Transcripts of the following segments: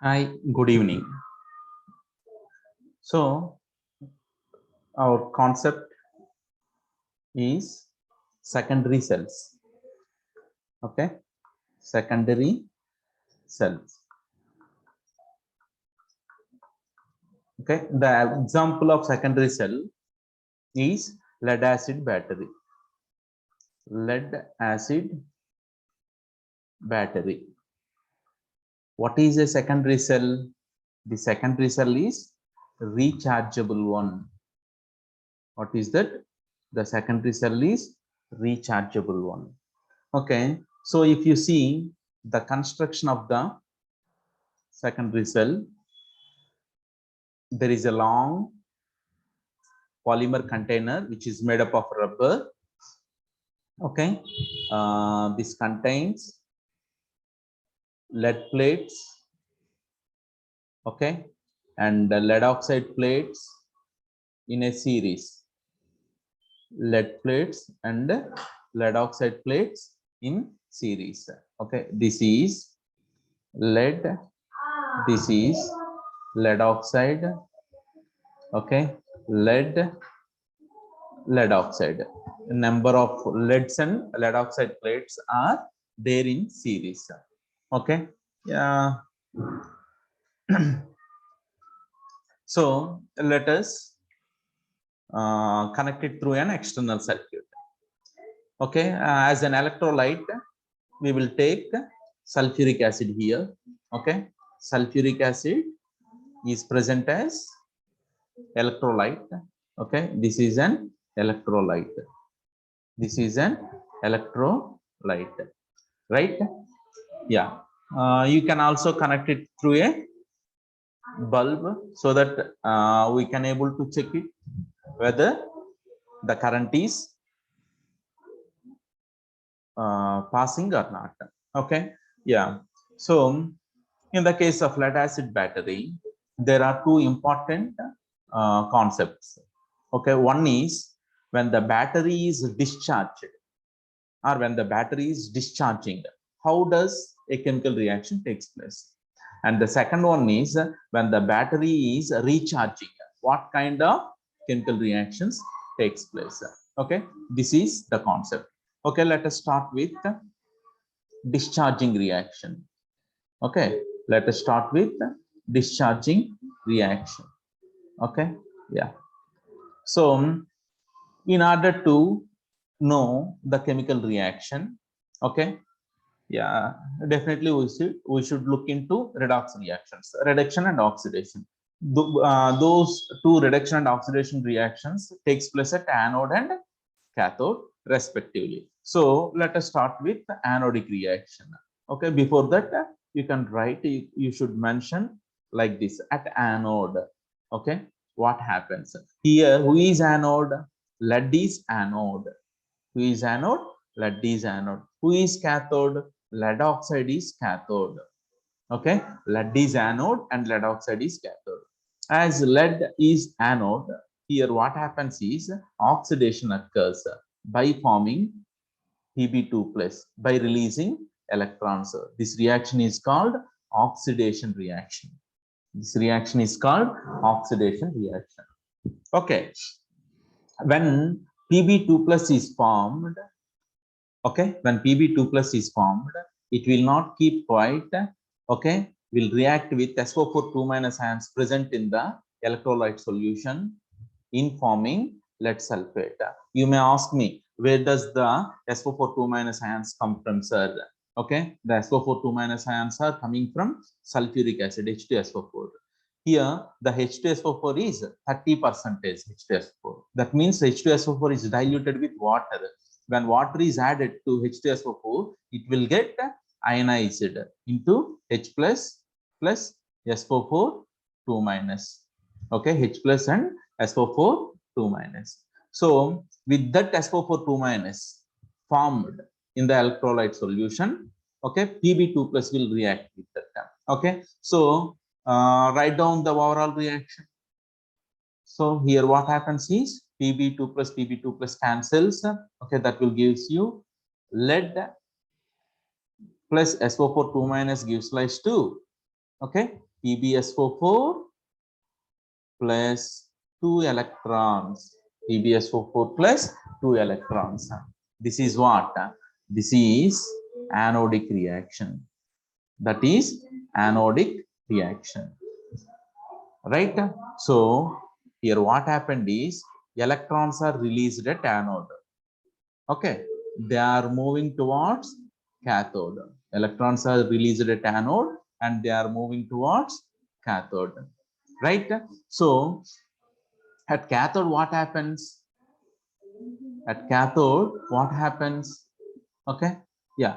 Hi, good evening. So, our concept is secondary cells. Okay, secondary cells. Okay, the example of secondary cell is lead acid battery. Lead acid battery. What is a secondary cell? The secondary cell is rechargeable one. What is that? The secondary cell is rechargeable one. Okay, so if you see the construction of the secondary cell, there is a long polymer container which is made up of rubber. Okay, this contains lead plates, okay, and lead oxide plates in a series. Lead plates and lead oxide plates in series. Okay, this is lead, this is lead oxide, okay, lead oxide. Number of leads and lead oxide plates are there in series. Okay, yeah. So let us connect it through an external circuit. Okay, as an electrolyte, we will take sulfuric acid here. Okay, sulfuric acid is present as electrolyte. Okay, this is an electrolyte. This is an electrolyte, right? Yeah. You can also connect it through a bulb so that we can able to check it whether the current is passing or not. Okay. Yeah. So in the case of lead acid battery, there are two important concepts. Okay. One is when the battery is discharged or when the battery is discharging, how does a chemical reaction takes place? And the second one is when the battery is recharging, what kind of chemical reactions takes place? Okay, this is the concept. Okay, let us start with discharging reaction. Okay, let us start with discharging reaction. Okay, yeah. So in order to know the chemical reaction, okay, yeah, definitely we should look into redox reactions, reduction and oxidation. Those two reduction and oxidation reactions takes place at anode and cathode respectively. So let us start with the anodic reaction. Okay, before that you can write, you should mention like this at anode. Okay, what happens here? Who is anode? Lead is anode. Who is anode? Lead is anode. Who is cathode? Lead oxide is cathode. Okay, lead is anode and lead oxide is cathode. As lead is anode, here what happens is oxidation occurs by forming Pb2 plus by releasing electrons. This reaction is called oxidation reaction. This reaction is called oxidation reaction. Okay, when Pb2 plus is formed, okay, when Pb2 plus is formed, it will not keep quiet. Okay, will react with SO4 2 minus ions present in the electrolyte solution in forming lead sulfate. You may ask me, where does the SO4 2 minus ions come from, sir? Okay, the SO4 2 minus ions are coming from sulfuric acid, H2SO4. Here, the H2SO4 is 30% H2SO4. That means H2SO4 is diluted with water. When water is added to H2SO4, it will get ionized into H plus SO4 2 minus. Okay, H plus and SO4 2 minus. So with that SO4 2 minus formed in the electrolyte solution, okay, Pb2 plus will react with that. Okay, so write down the overall reaction. So here what happens is Pb2 plus cancels. Okay, that will gives you lead plus SO4 2 minus gives rise to, okay, PbSO4 plus 2 electrons. PbSO4 plus 2 electrons. This is what? This is anodic reaction. That is anodic reaction. Right? So here what happened is electrons are released at anode. Okay, they are moving towards cathode. Electrons are released at anode and they are moving towards cathode. Right? So at cathode, what happens? At cathode, what happens? Okay, yeah,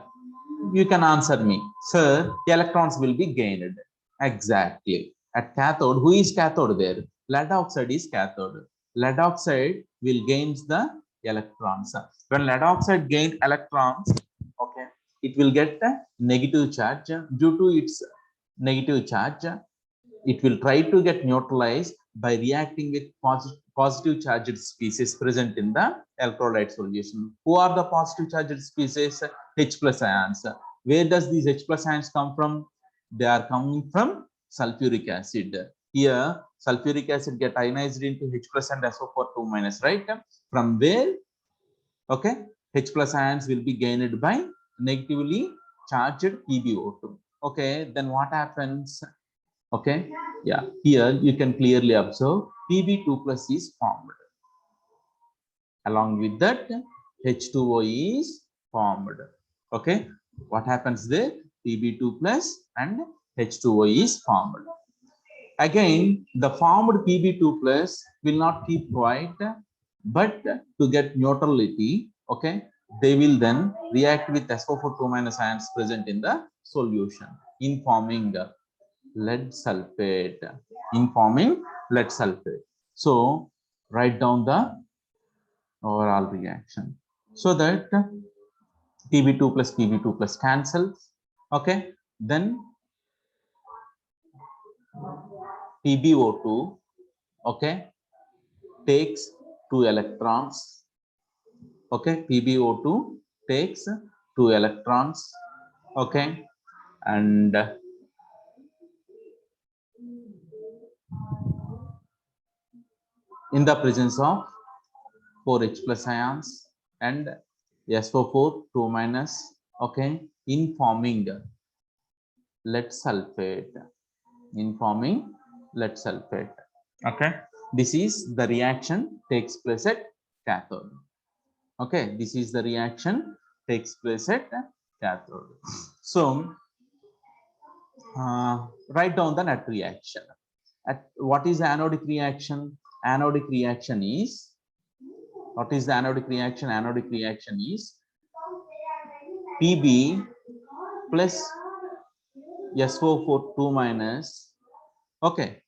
you can answer me, sir. Electrons will be gained. Exactly. At cathode, who is cathode there? Lead oxide is cathode. Lead oxide will gain the electrons. When lead oxide gain electrons, okay, it will get a negative charge. Due to its negative charge, it will try to get neutralized by reacting with positive charged species present in the electrolyte solution. Who are the positive charged species? H plus ions. Where does these H plus ions come from? They are coming from sulfuric acid. Here, sulfuric acid get ionized into H plus and SO4 2 minus, right? From where? Okay, H plus ions will be gained by negatively charged PbO2. Okay, then what happens? Okay, yeah, here you can clearly observe Pb2 plus is formed. Along with that, H2O is formed. Okay, what happens there? Pb2 plus and H2O is formed. Again, the formed Pb2 plus will not keep quiet, but to get neutrality, okay, they will then react with SO4 2 minus ions present in the solution in forming lead sulfate. So write down the overall reaction so that Pb2 plus cancels. Okay, then PbO2, okay, takes 2 electrons. Okay, PbO2 takes 2 electrons. Okay, and in the presence of 4H plus ions and SO4 2 minus, okay, in forming lead sulfate. Okay, this is the reaction takes place at cathode. Okay, this is the reaction takes place at cathode. So write down the net reaction. At what is the anodic reaction? Anodic reaction is, what is the anodic reaction? Anodic reaction is Pb plus SO4 2 minus, okay,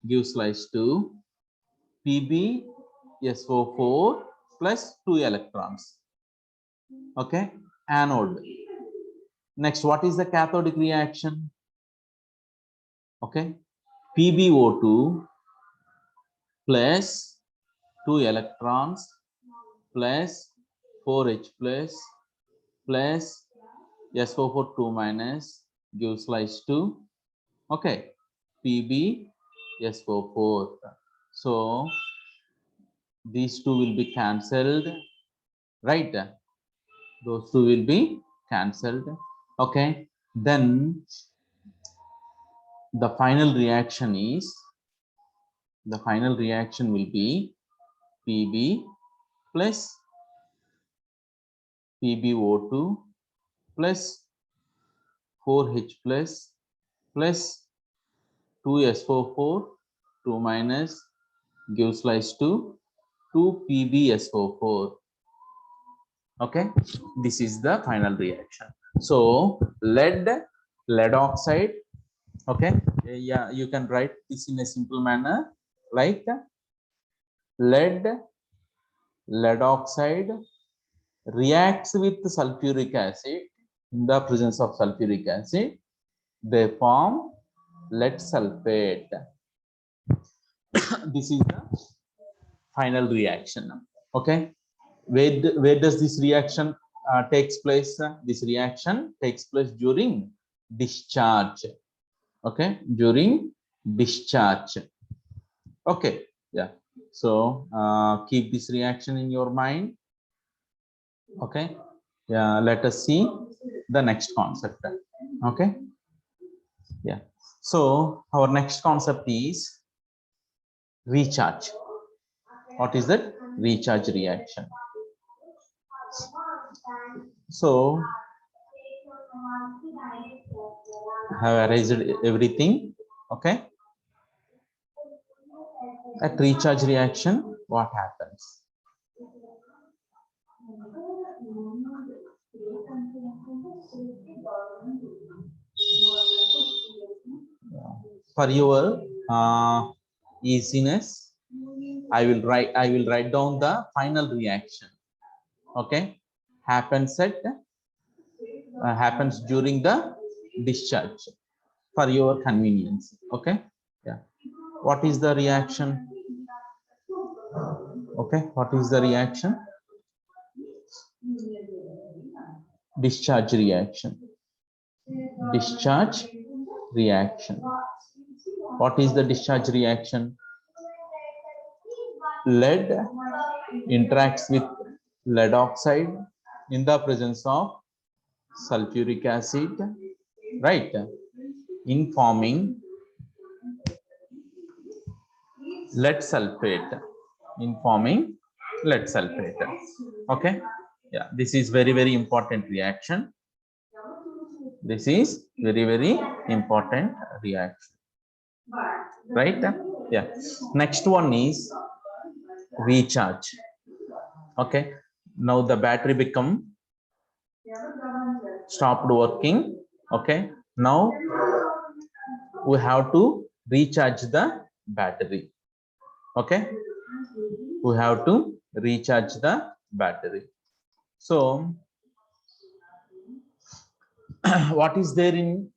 gives rise to Pb SO4 plus 2 electrons. Okay, anode. Next, what is the cathodic reaction? Okay, PbO2 plus 2 electrons plus 4H plus SO4 2 minus gives rise to, okay, PbSO4. So these two will be cancelled, right? Those two will be cancelled. Okay, then the final reaction will be Pb plus PbO2 plus 4H plus 2SO4 2 minus gives rise to 2PbSO4. Okay, this is the final reaction. So lead oxide, okay, yeah, you can write this in a simple manner like lead oxide reacts with sulfuric acid. In the presence of sulfuric acid, they form lead sulfate. This is the final reaction. Okay, where does this reaction takes place? This reaction takes place during discharge. Okay, during discharge. Okay, yeah. So keep this reaction in your mind. Okay, yeah. Let us see the next concept. Okay, yeah. So our next concept is recharge. What is that? Recharge reaction. So have erased everything. Okay. At recharge reaction, what happens? For your easiness, I will write down the final reaction. Okay, happens during the discharge for your convenience. Okay, yeah. What is the reaction? Okay, what is the reaction? Discharge reaction. Discharge reaction. What is the discharge reaction? Lead interacts with lead oxide in the presence of sulfuric acid, right, in forming lead sulfate, Okay, yeah, this is very important reaction. This is very important reaction, right? Yeah. Next one is recharge. Okay, now the battery stopped working. Okay, now we have to recharge the battery. Okay, we have to recharge the battery. So what is there in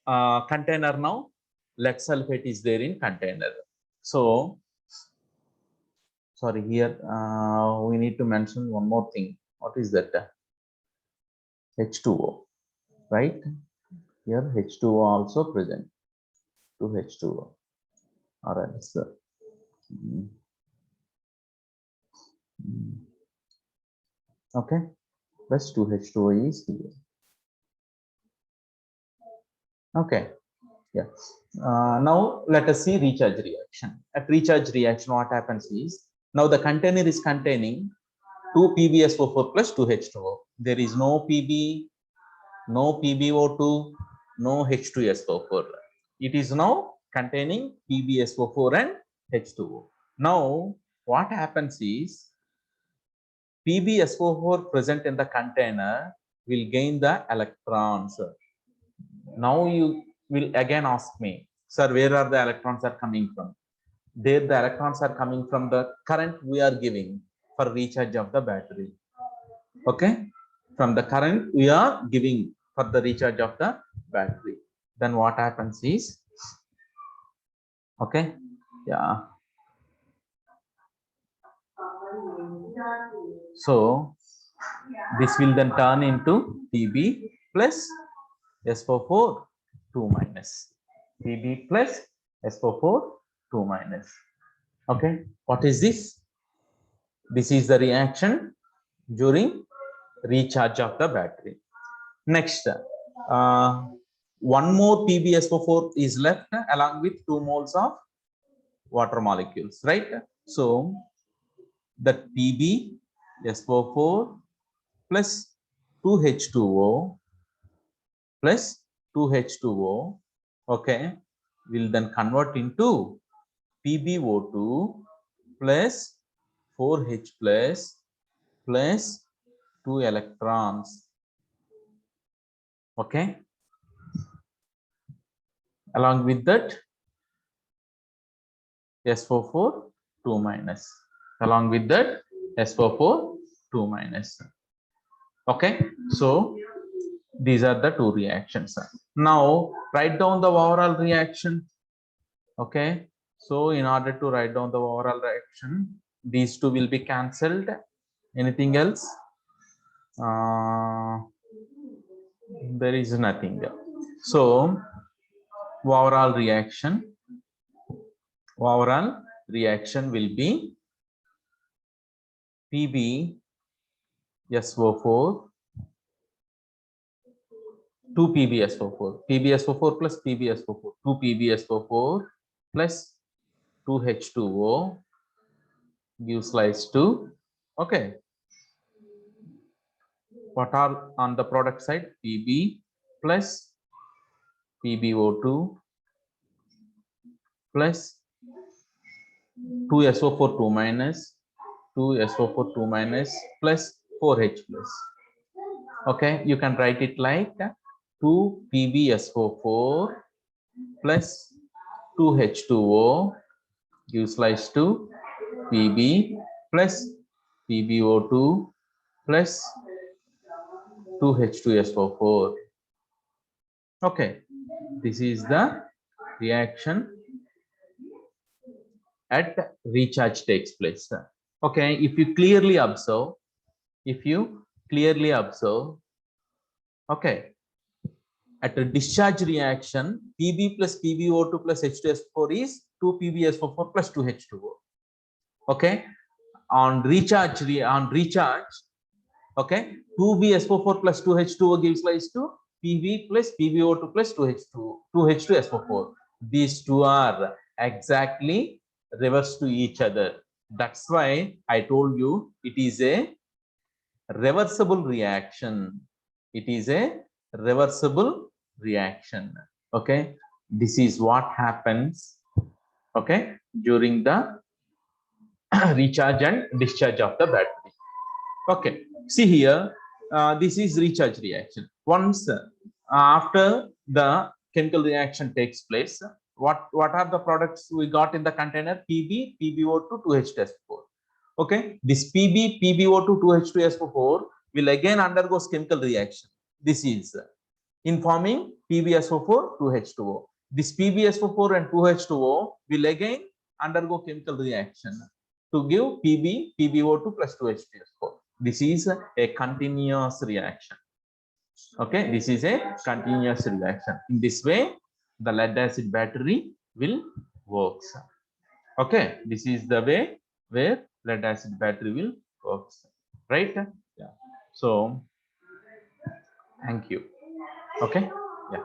container now? Lead sulfate is there in container. So sorry, here we need to mention one more thing. What is that? H2O, right? Here H2O also present. 2H2O. All right, sir. Okay, plus 2H2O is here. Okay, yeah. Now let us see recharge reaction. At recharge reaction, what happens is, now the container is containing 2 PbSO4 plus 2H2O. There is no Pb, no PbO2, no H2SO4. It is now containing PbSO4 and H2O. Now what happens is, PbSO4 present in the container will gain the electrons. Now you will again ask me, sir, where are the electrons are coming from? There the electrons are coming from the current we are giving for recharge of the battery. Okay, from the current we are giving for the recharge of the battery. Then what happens is, okay, yeah. So this will then turn into Pb plus SO4 2 minus. Pb plus SO4 2 minus. Okay, what is this? This is the reaction during recharge of the battery. Next, one more PbSO4 is left along with 2 moles of water molecules, right? So the PbSO4 plus 2H2O plus 2H2O, okay, will then convert into PbO2 plus 4H plus 2 electrons. Okay, along with that SO4 2 minus, along with that SO4 2 minus. Okay, so these are the two reactions. Now write down the overall reaction. Okay, so in order to write down the overall reaction, these two will be cancelled. Anything else? There is nothing. So overall reaction will be PbSO4, 2 PbSO4, PbSO4 plus PbSO4, 2 PbSO4 plus 2H2O gives rise to, okay, what are on the product side? Pb plus PbO2 plus 2SO4 2 minus 2SO4 2 minus plus 4H plus. Okay, you can write it like 2 PbSO4 plus 2H2O gives rise to Pb plus PbO2 plus 2H2SO4. Okay, this is the reaction at recharge takes place. Okay, if you clearly observe, okay, at a discharge reaction, Pb plus PbO2 plus H2SO4 is 2 PbSO4 plus 2H2O. Okay, on recharge, okay, 2bSO4 plus 2H2O gives rise to Pb plus PbO2 plus 2H2SO4. These two are exactly reverse to each other. That's why I told you it is a reversible reaction. It is a reversible reaction. Okay, this is what happens, okay, during the recharge and discharge of the battery. Okay, see here, this is recharge reaction. Once after the chemical reaction takes place, what are the products we got in the container? Pb, PbO2, 2H2SO4. Okay, this Pb, PbO2, 2H2SO4 will again undergo chemical reaction. This is in forming PbSO4, 2H2O. This PbSO4 and 2H2O will again undergo chemical reaction to give Pb, PbO2 plus 2H2SO4. This is a continuous reaction. Okay, this is a continuous reaction. In this way, the lead acid battery will work. Okay, this is the way where lead acid battery will work. Right? Yeah. So, thank you. Okay. Yeah.